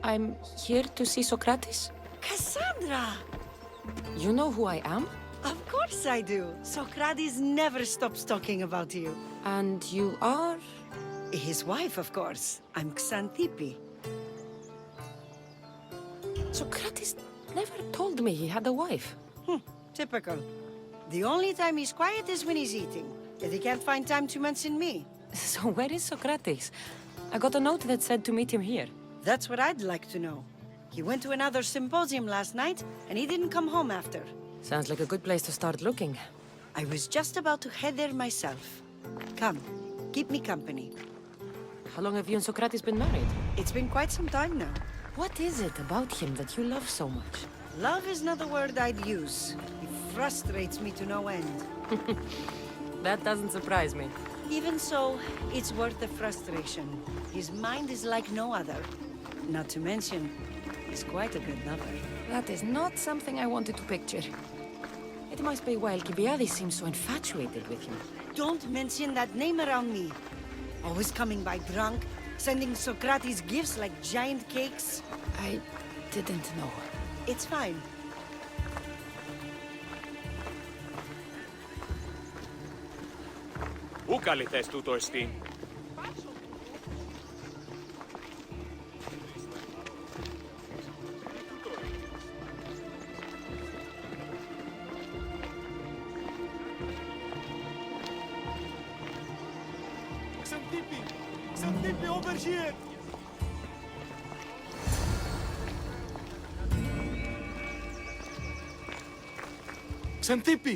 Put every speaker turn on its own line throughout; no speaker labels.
I'm here to see Sokrates.
Cassandra!
You know who I am?
Of course I do. Sokrates never stops talking about you.
And you are?
His wife, of course. I'm Xanthippe.
Sokrates never told me he had a wife.
Typical. The only time he's quiet is when he's eating. And he can't find time to mention me.
So where is Sokrates? I got a note that said to meet him here.
That's what I'd like to know. He went to another symposium last night, and he didn't come home after.
Sounds like a good place to start looking.
I was just about to head there myself. Come, keep me company.
How long have you and Sokrates been married?
It's been quite some time now.
What is it about him that you love so much?
Love is not the word I'd use. He frustrates me to no end.
That doesn't surprise me.
Even so, it's worth the frustration. His mind is like no other. Not to mention, he's quite a good lover.
That is not something I wanted to picture. It must be why Alcibiades seems so infatuated with him.
Don't mention that name around me. Always coming by drunk, sending Socrates gifts like giant cakes.
I didn't know.
It's fine.
Πού καλυθές τούτο εστί?
Xanthippe! Xanthippe, over here! Xanthippe!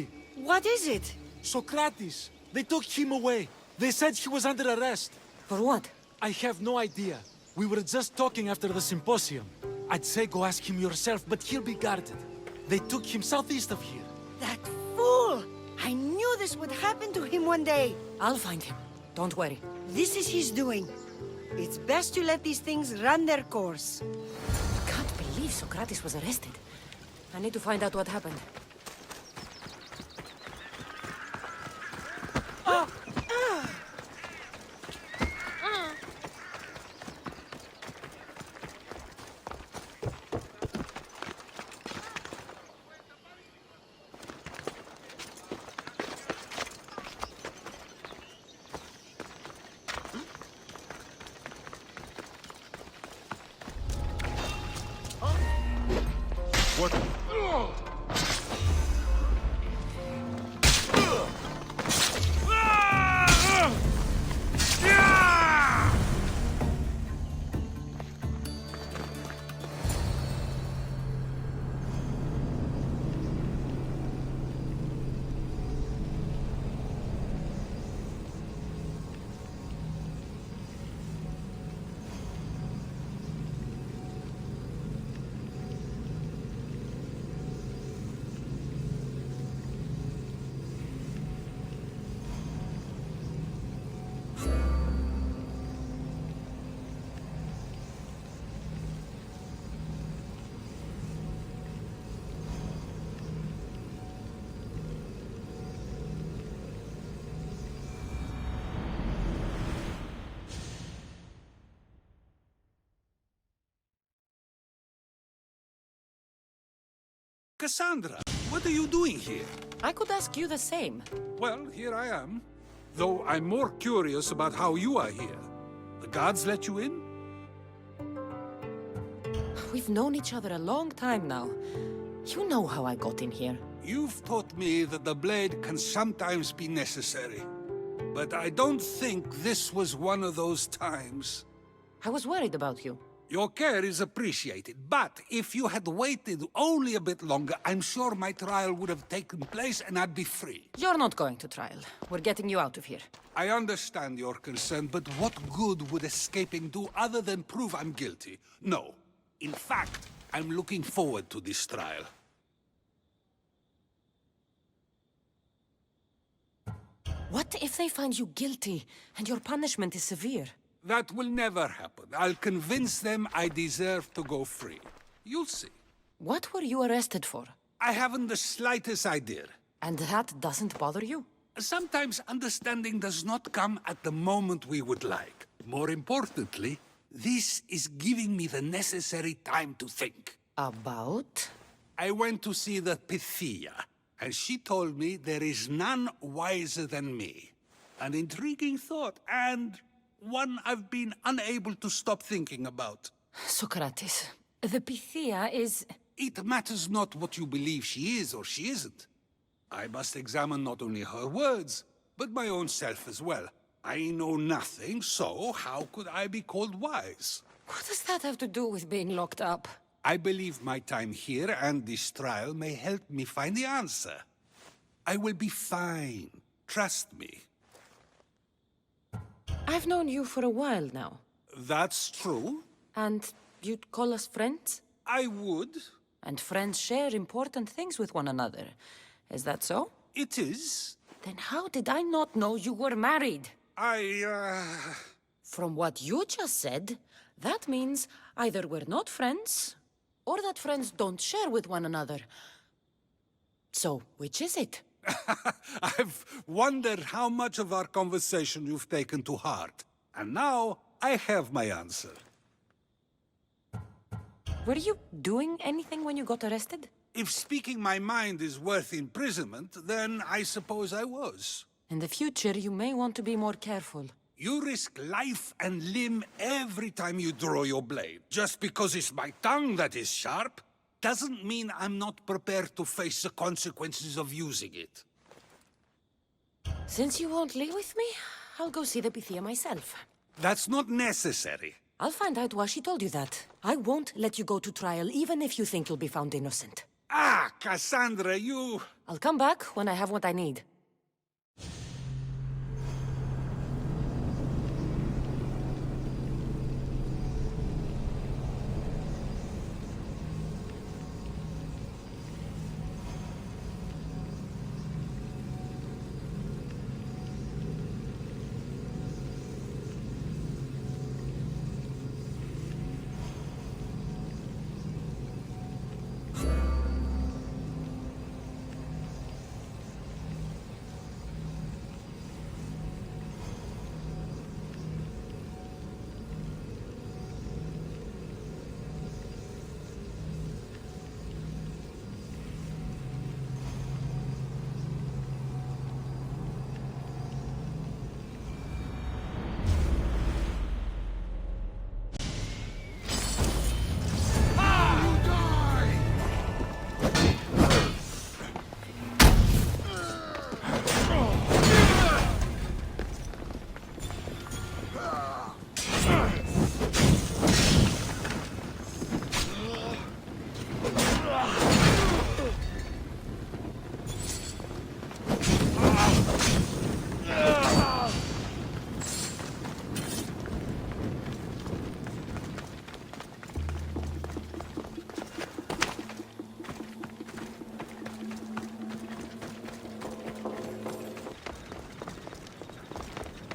What is it?
Sokrates! They took him away. They said he was under arrest.
For what?
I have no idea. We were just talking after the symposium. I'd say go ask him yourself, but he'll be guarded. They took him southeast of here.
That fool! I knew this would happen to him one day.
I'll find him. Don't worry.
This is his doing. It's best to let these things run their course.
I can't believe Sokrates was arrested. I need to find out what happened.
What?
Cassandra, what are you doing here?
I could ask you the same.
Well, here I am. Though I'm more curious about how you are here. The guards let you in?
We've known each other a long time now. You know how I got in here.
You've taught me that the blade can sometimes be necessary. But I don't think this was one of those times.
I was worried about you.
Your care is appreciated, but if you had waited only a bit longer, I'm sure my trial would have taken place and I'd be free.
You're not going to trial. We're getting you out of here.
I understand your concern, but what good would escaping do other than prove I'm guilty? No. In fact, I'm looking forward to this trial.
What if they find you guilty and your punishment is severe?
That will never happen. I'll convince them I deserve to go free. You'll see.
What were you arrested for?
I haven't the slightest idea.
And that doesn't bother you?
Sometimes understanding does not come at the moment we would like. More importantly, This is giving me the necessary time to think.
About?
I went to see the Pythia, and she told me there is none wiser than me. An intriguing thought, and one I've been unable to stop thinking about.
Sokrates, the Pythia is...
It matters not what you believe she is or she isn't. I must examine not only her words, but my own self as well. I know nothing, so how could I be called wise?
What does that have to do with being locked up?
I believe my time here and this trial may help me find the answer. I will be fine. Trust me.
I've known you for a while now.
That's true.
And you'd call us friends?
I would.
And friends share important things with one another. Is that so?
It is.
Then how did I not know you were married? From what you just said, that means either we're not friends, or that friends don't share with one another. So, which is it?
I've wondered how much of our conversation you've taken to heart. And now, I have my answer.
Were you doing anything when you got arrested?
If speaking my mind is worth imprisonment, then I suppose I was.
In the future, you may want to be more careful.
You risk life and limb every time you draw your blade. Just because it's my tongue that is sharp, doesn't mean I'm not prepared to face the consequences of using it.
Since you won't leave with me, I'll go see the Pythia myself.
That's not necessary.
I'll find out why she told you that. I won't let you go to trial, even if you think you'll be found innocent.
Ah, Cassandra, you...
I'll come back when I have what I need.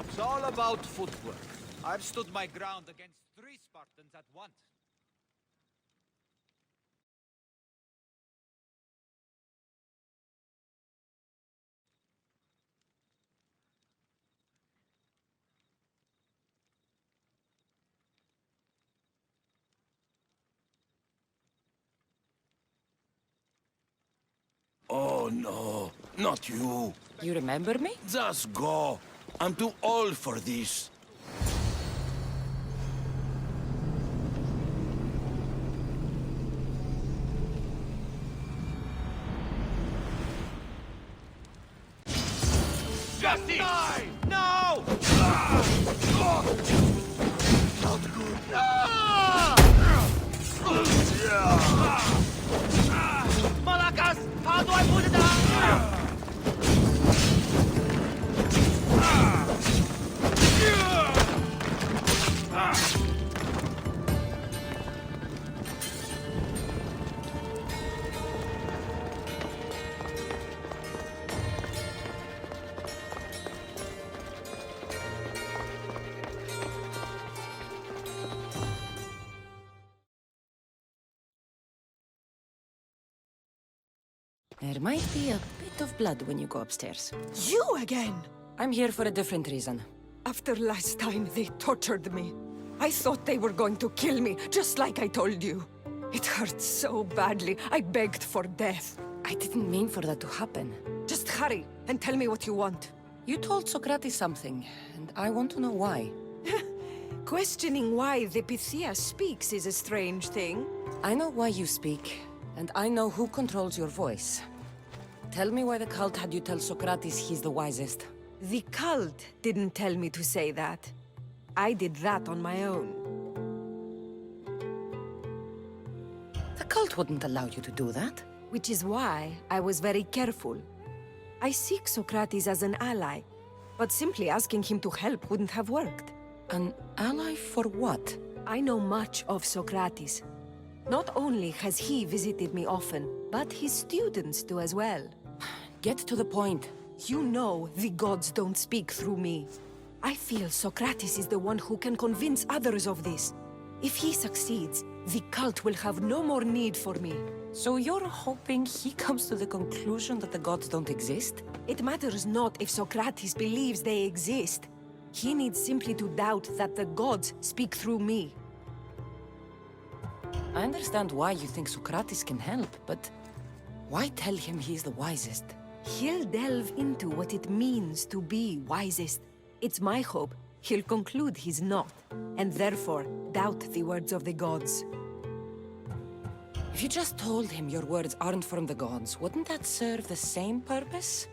It's all about footwork. I've stood my ground against 3 Spartans at once.
Oh no, not you.
You remember me?
Just go. I'm too old for this.
Justice! No!
Not good.
Malakas! How do I put it down?
There might be a bit of blood when you go upstairs.
You again!
I'm here for a different reason.
After last time, they tortured me. I thought they were going to kill me, just like I told you. It hurt so badly, I begged for death.
I didn't mean for that to happen.
Just hurry, and tell me what you want.
You told Sokrates something, and I want to know why.
Questioning why the Pythia speaks is a strange thing.
I know why you speak, and I know who controls your voice. Tell me why the cult had you tell Sokrates he's the wisest.
The cult didn't tell me to say that. I did that on my own.
The cult wouldn't allow you to do that.
Which is why I was very careful. I seek Sokrates as an ally, but simply asking him to help wouldn't have worked.
An ally for what?
I know much of Sokrates. Not only has he visited me often, but his students do as well.
Get to the point.
You know the gods don't speak through me. I feel Sokrates is the one who can convince others of this. If he succeeds, the cult will have no more need for me.
So you're hoping he comes to the conclusion that the gods don't exist?
It matters not if Sokrates believes they exist. He needs simply to doubt that the gods speak through me.
I understand why you think Sokrates can help, but why tell him he's the wisest?
He'll delve into what it means to be wisest. It's my hope he'll conclude he's not, and therefore doubt the words of the gods.
If you just told him your words aren't from the gods, wouldn't that serve the same purpose?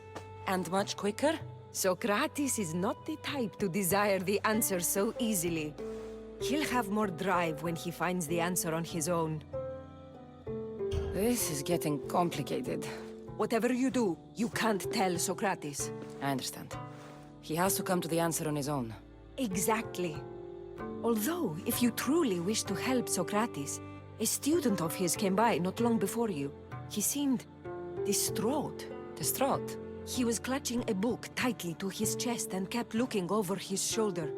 And much quicker?
Sokrates is not the type to desire the answer so easily. He'll have more drive when he finds the answer on his own.
This is getting complicated.
Whatever you do, you can't tell Sokrates.
I understand. He has to come to the answer on his own.
Exactly. Although, if you truly wish to help Sokrates, a student of his came by not long before you. He seemed distraught.
Distraught?
He was clutching a book tightly to his chest and kept looking over his shoulder.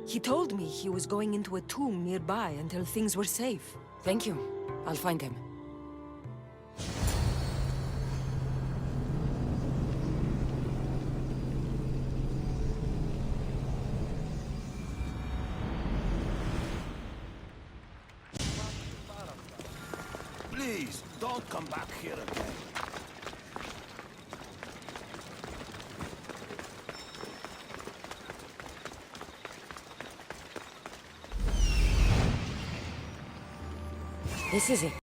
He told me he was going into a tomb nearby until things were safe.
Thank you. I'll find him.
Please, don't come back here again.
This is it.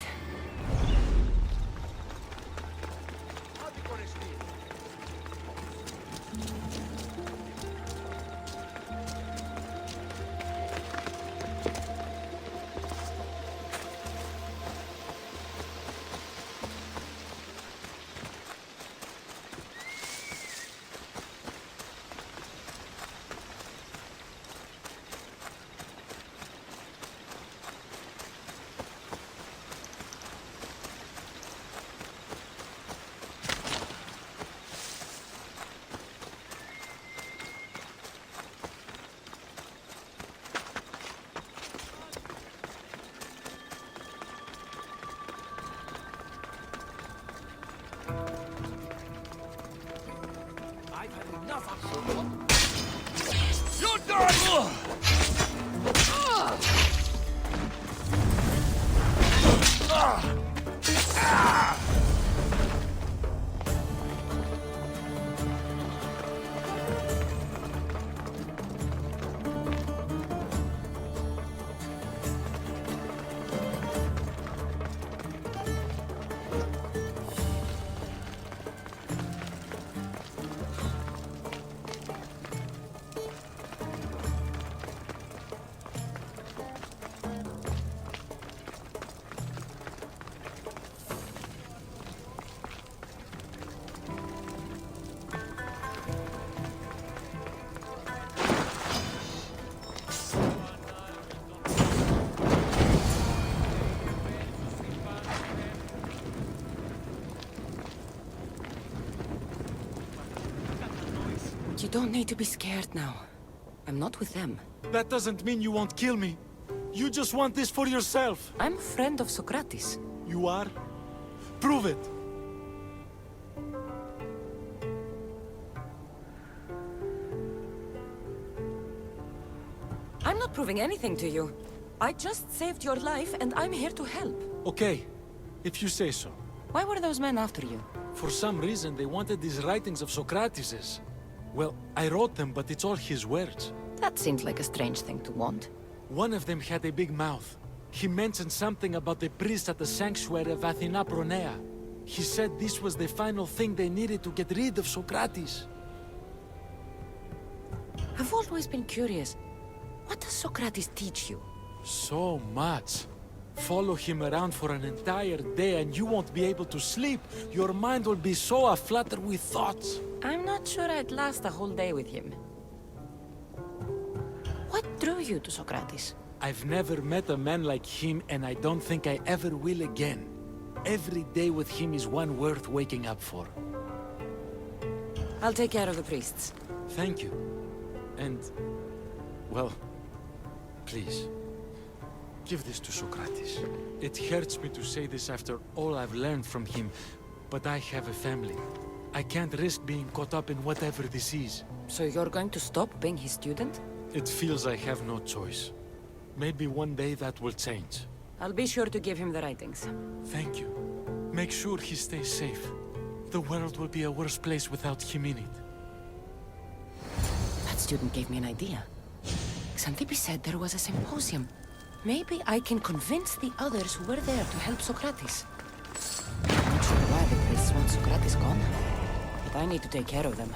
You're done!
You don't need to be scared now. I'm not with them.
That doesn't mean you won't kill me. You just want this for yourself.
I'm a friend of Sokrates.
You are? Prove it.
I'm I'm not proving anything to you. I just saved your life, and I'm here to help.
Okay, if you say so.
Why were those men after you?
For some reason, they wanted these writings of Socrates's. Well, I wrote them, but it's all his words.
That seems like a strange thing to want.
One of them had a big mouth. He mentioned something about the priest at the sanctuary of Athena Pronea. He said this was the final thing they needed to get rid of Socrates.
I've always been curious. What does Socrates teach you?
So much. Follow him around for an entire day and you won't be able to sleep. Your mind will be so aflutter with thoughts.
I'm not sure I'd last a whole day with him. What drew you to Socrates?
I've never met a man like him and I don't think I ever will again. Every day with him is one worth waking up for.
I'll take care of the priests.
Thank you. And, well, please, give this to Socrates. It hurts me to say this after all I've learned from him, but I have a family. I can't risk being caught up in whatever this is.
So you're going to stop being his student?
It feels I have no choice. Maybe one day that will change.
I'll be sure to give him the writings.
Thank you. Make sure he stays safe. The world will be a worse place without him in it.
That student gave me an idea. Xanthippe said there was a symposium. Maybe I can convince the others who were there to help Socrates. I'm not sure why the priests want Socrates gone, but I need to take care of them.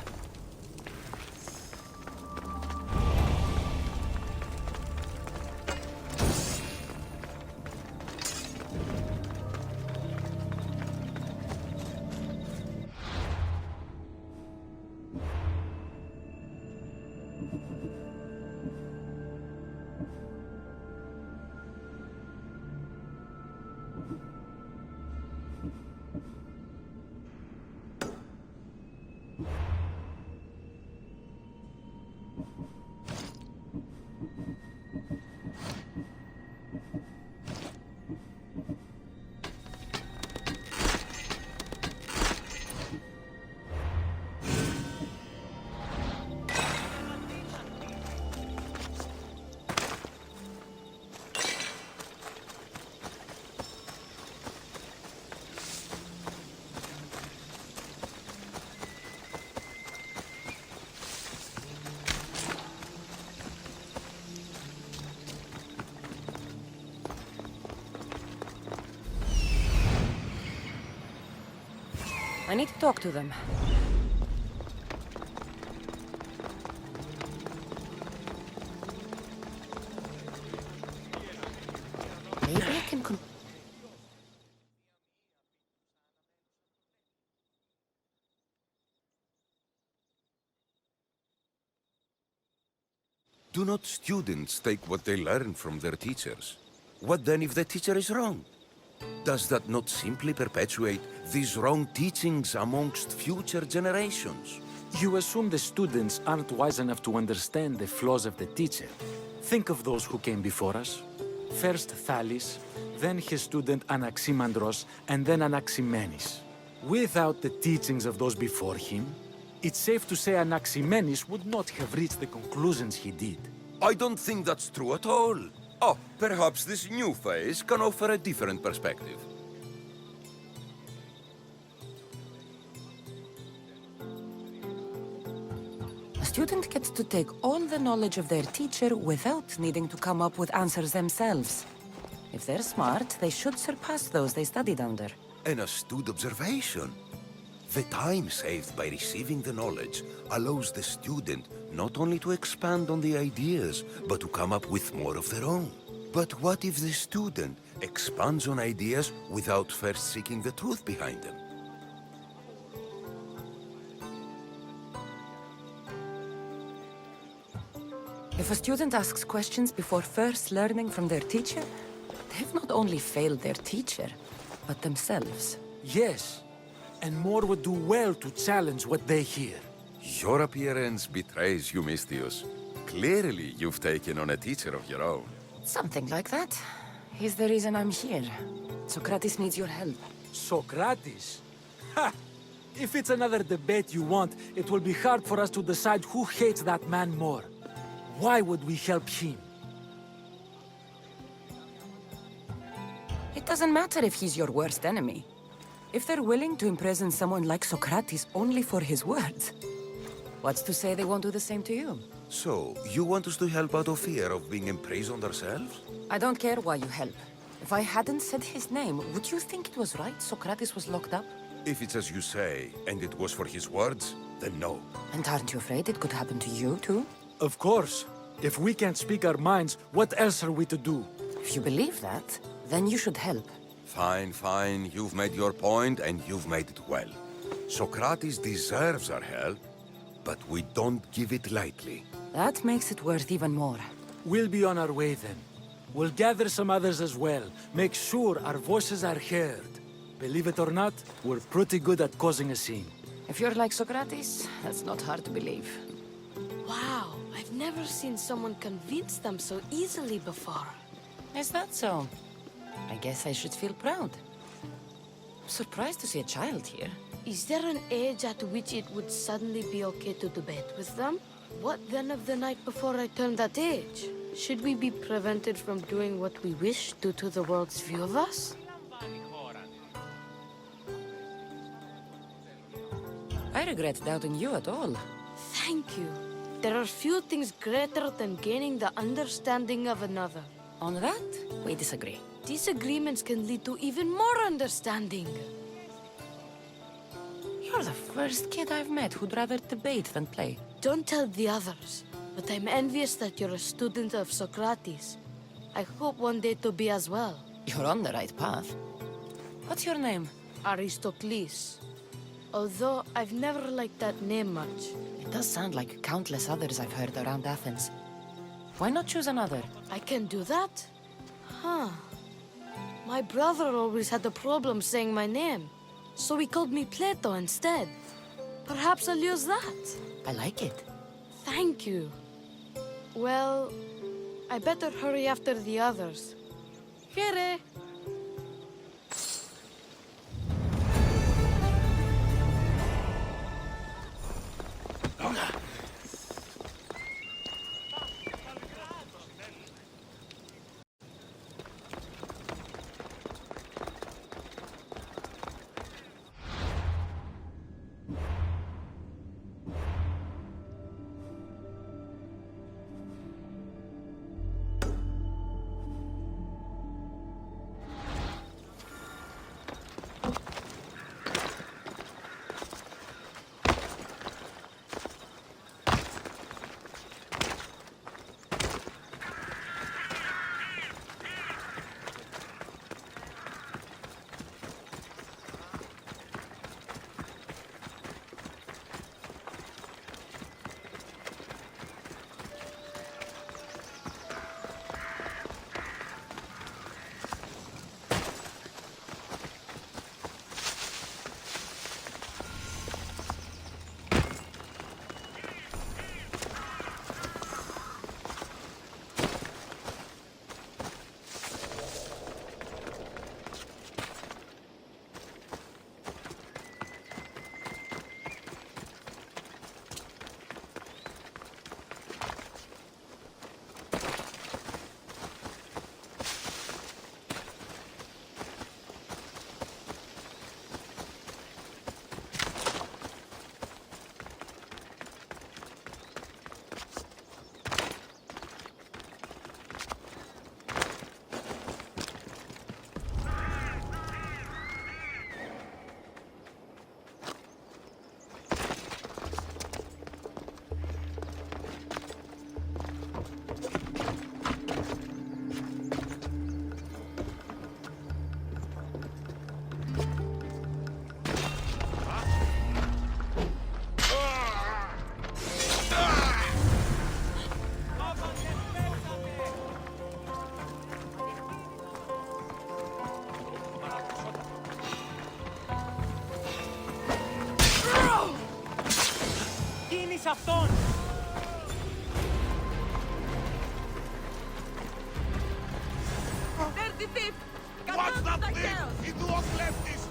I need to talk to them. Maybe I can
Do not students take what they learn from their teachers? What then if the teacher is wrong? Does that not simply perpetuate these wrong teachings amongst future generations?
You assume the students aren't wise enough to understand the flaws of the teacher. Think of those who came before us. First Thales, then his student Anaximandros, and then Anaximenes. Without the teachings of those before him, it's safe to say Anaximenes would not have reached the conclusions he did.
I don't think that's true at all. Oh, perhaps this new phase can offer a different perspective.
A student gets to take all the knowledge of their teacher without needing to come up with answers themselves. If they're smart, they should surpass those they studied under.
An astute observation. The time saved by receiving the knowledge allows the student not only to expand on the ideas, but to come up with more of their own. But what if the student expands on ideas without first seeking the truth behind them?
If a student asks questions before first learning from their teacher, they've not only failed their teacher, but themselves.
Yes, and more would do well to challenge what they hear.
Your appearance betrays you, Mystius. Clearly, you've taken on a teacher of your own.
Something like that. He's the reason I'm here. Socrates needs your help.
Socrates? Ha! If it's another debate you want, it will be hard for us to decide who hates that man more. Why would we help him?
It doesn't matter if he's your worst enemy. If they're willing to imprison someone like Sokrates only for his words, what's to say they won't do the same to you?
So, you want us to help out of fear of being imprisoned ourselves?
I don't care why you help. If I hadn't said his name, would you think it was right Sokrates was locked up?
If it's as you say, and it was for his words, then no.
And aren't you afraid it could happen to you, too?
Of course. If we can't speak our minds, what else are we to do?
If you believe that, then you should help.
Fine, fine. You've made your point, and you've made it well. Sokrates deserves our help, but we don't give it lightly.
That makes it worth even more.
We'll be on our way then. We'll gather some others as well. Make sure our voices are heard. Believe it or not, we're pretty good at causing a scene.
If you're like Sokrates, that's not hard to believe.
Wow, I've never seen someone convince them so easily before.
Is that so? I guess I should feel proud. I'm surprised to see a child here.
Is there an age at which it would suddenly be okay to debate with them? What then of the night before I turn that age? Should we be prevented from doing what we wish due to the world's view of us?
I regret doubting you at all.
Thank you. There are few things greater than gaining the understanding of another.
On that, we disagree.
Disagreements can lead to even more understanding.
You're the first kid I've met who'd rather debate than play.
Don't tell the others, but I'm envious that you're a student of Socrates. I hope one day to be as well.
You're on the right path. What's your name?
Aristocles. Although I've never liked that name much.
It does sound like countless others I've heard around Athens. Why not choose another?
I can do that? Huh. My brother always had a problem saying my name, so he called me Plato instead. Perhaps I'll use that.
I like it.
Thank you. Well, I better hurry after the others. Here.
αυτόν!
Dirty thief!
What's that thing? He was lefties!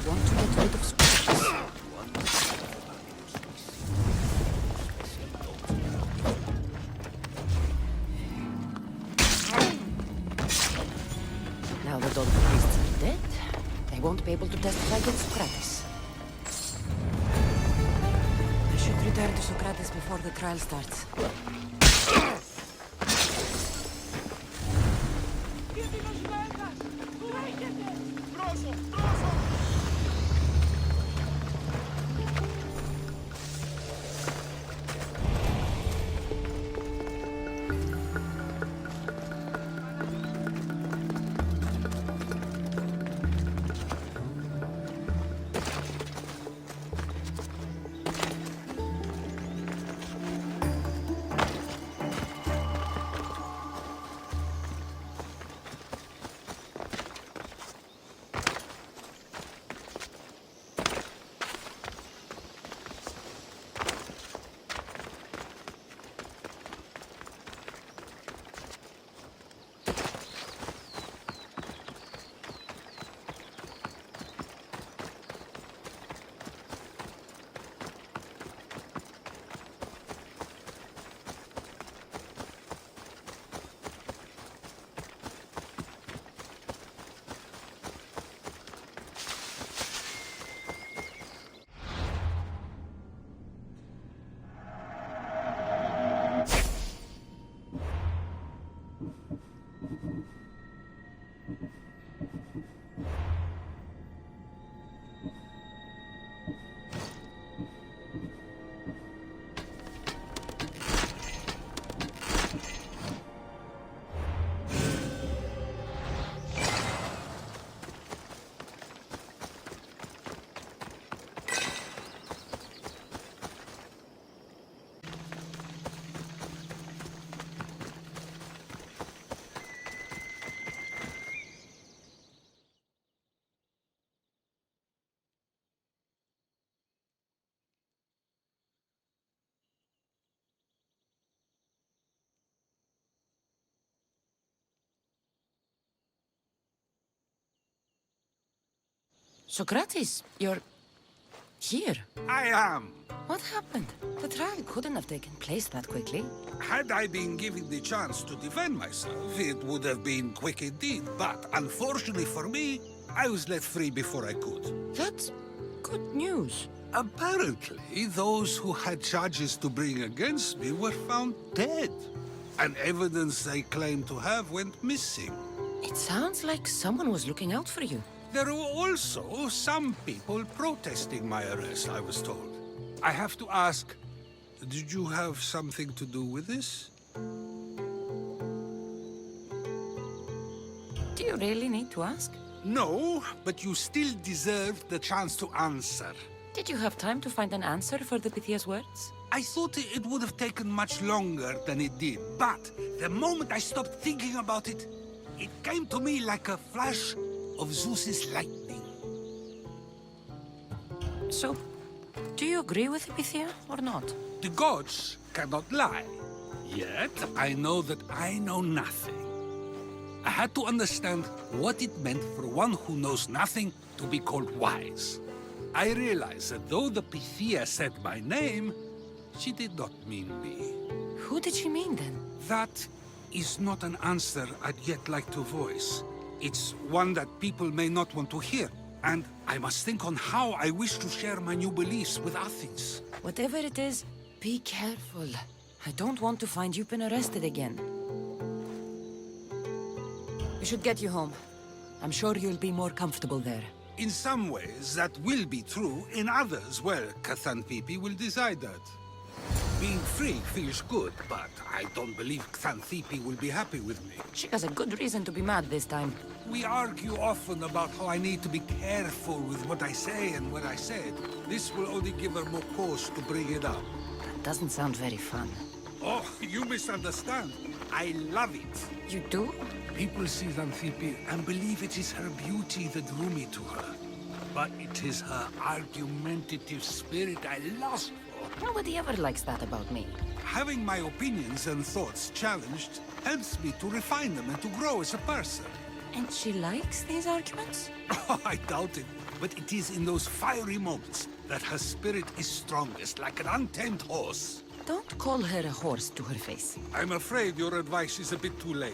want to get rid of Sokrates. Now that all the priests are dead, they won't be able to testify against Sokrates. I should return to Sokrates before the trial starts. Sokrates, you're here.
I am.
What happened? The trial couldn't have taken place that quickly.
Had I been given the chance to defend myself, it would have been quick indeed. But unfortunately for me, I was let free before I could.
That's good news.
Apparently, those who had charges to bring against me were found dead. And evidence they claimed to have went missing.
It sounds like someone was looking out for you.
There were also some people protesting my arrest, I was told. I have to ask, did you have something to do with this?
Do you really need to ask?
No, but you still deserve the chance to answer.
Did you have time to find an answer for the Pythia's words?
I thought it would have taken much longer than it did, but the moment I stopped thinking about it, it came to me like a flash of Zeus's lightning.
So, do you agree with Pythia or not?
The gods cannot lie. Yet, I know that I know nothing. I had to understand what it meant for one who knows nothing to be called wise. I realized that though the Pythia said my name, she did not mean me.
Who did she mean then?
That is not an answer I'd yet like to voice. It's one that people may not want to hear, and I must think on how I wish to share my new beliefs with Athens.
Whatever it is, be careful. I don't want to find you been arrested again. We should get you home. I'm sure you'll be more comfortable there.
In some ways, that will be true. In others, well, Xanthippe will decide that. Being free feels good, but I don't believe Xanthippe will be happy with me.
She has a good reason to be mad this time.
We argue often about how I need to be careful with what I say and what I said. This will only give her more cause to bring it up.
That doesn't sound very fun.
Oh, you misunderstand. I love it.
You do?
People see Xanthippe and believe it is her beauty that drew me to her. But it is her argumentative spirit I lust for.
Nobody ever likes that about me.
Having my opinions and thoughts challenged helps me to refine them and to grow as a person.
And she likes these arguments?
Oh, I doubt it. but it is in those fiery moments that her spirit is strongest, like an untamed horse.
Don't call her a horse to her face.
I'm afraid your advice is a bit too late.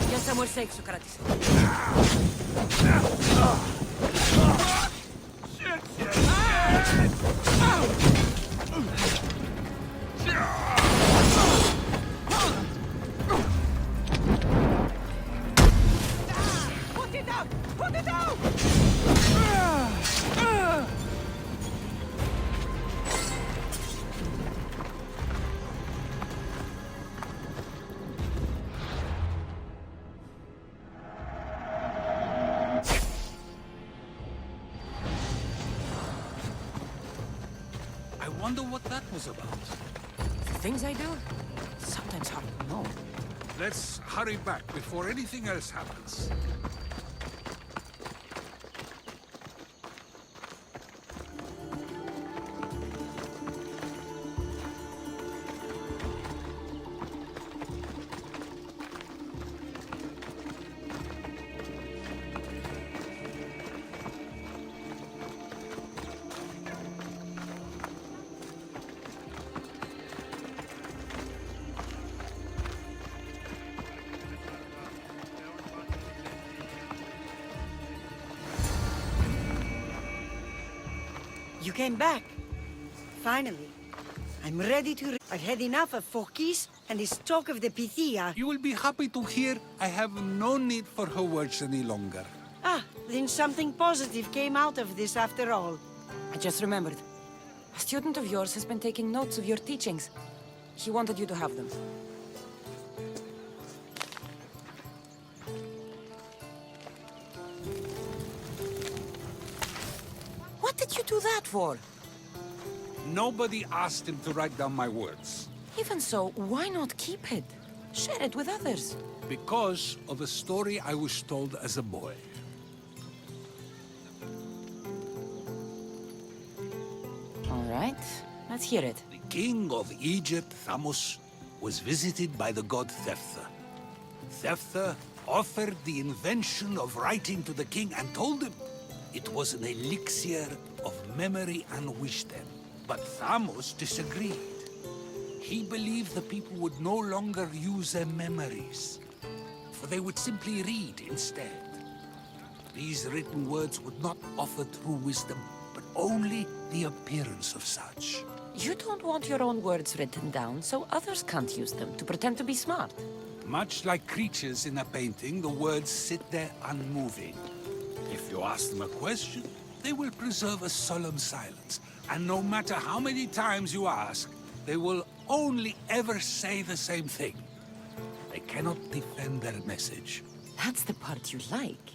Get somewhere safe, Sokrates.
Put it out! Put it out!
I wonder what that was about.
The things I do, sometimes hard to know.
Let's hurry back before anything else happens.
You came back. Finally. I'm ready to... I've had enough of Phokis and his talk of the Pythia.
You will be happy to hear I have no need for her words any longer.
Ah, then something positive came out of this after all.
I just remembered. A student of yours has been taking notes of your teachings. He wanted you to have them. What did you do that for?
Nobody asked him to write down my words.
Even so, why not keep it? Share it with others.
Because of a story I was told as a boy.
All right, let's hear it.
The king of Egypt, Thamos, was visited by the god Thephtha. Thephtha offered the invention of writing to the king and told him it was an elixir of memory and wisdom. But Thamos disagreed. He believed the people would no longer use their memories, for they would simply read instead. These written words would not offer true wisdom, but only the appearance of such.
You don't want your own words written down, so others can't use them to pretend to be smart.
Much like creatures in a painting, the words sit there unmoving. If you ask them a question, they will preserve a solemn silence. And no matter how many times you ask, they will only ever say the same thing. They cannot defend their message.
That's the part you like.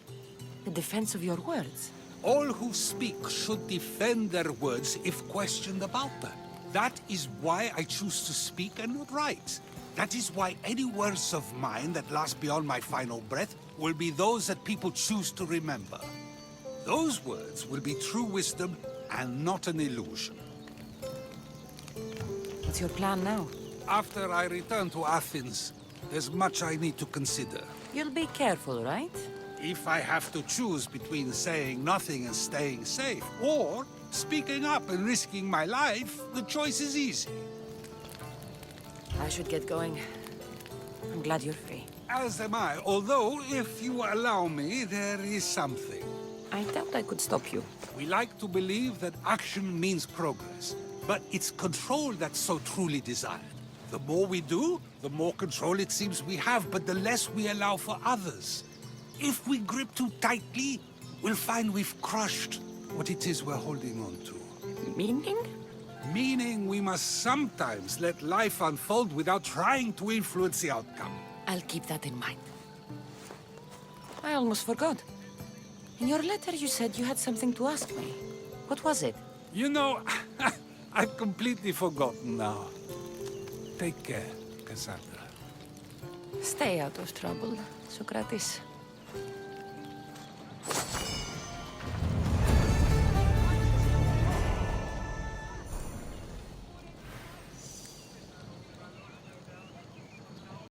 The defense of your words.
All who speak should defend their words if questioned about them. That is why I choose to speak and not write. That is why any words of mine that last beyond my final breath will be those that people choose to remember. Those words will be true wisdom and not an illusion.
What's your plan now?
After I return to Athens, there's much I need to consider.
You'll be careful, right?
If I have to choose between saying nothing and staying safe, or speaking up and risking my life, the choice is easy.
I should get going. I'm glad you're free.
As am I, although, if you allow me, there is something.
I doubt I could stop you.
We like to believe that action means progress, but it's control that's so truly desired. The more we do, the more control it seems we have, but the less we allow for others. If we grip too tightly, we'll find we've crushed what it is we're holding on to.
Meaning?
Meaning we must sometimes let life unfold without trying to influence the outcome.
I'll keep that in mind. I almost forgot. In your letter you said you had something to ask me. What was it?
You know, I've completely forgotten now. Take care, Cassandra.
Stay out of trouble, Sokrates.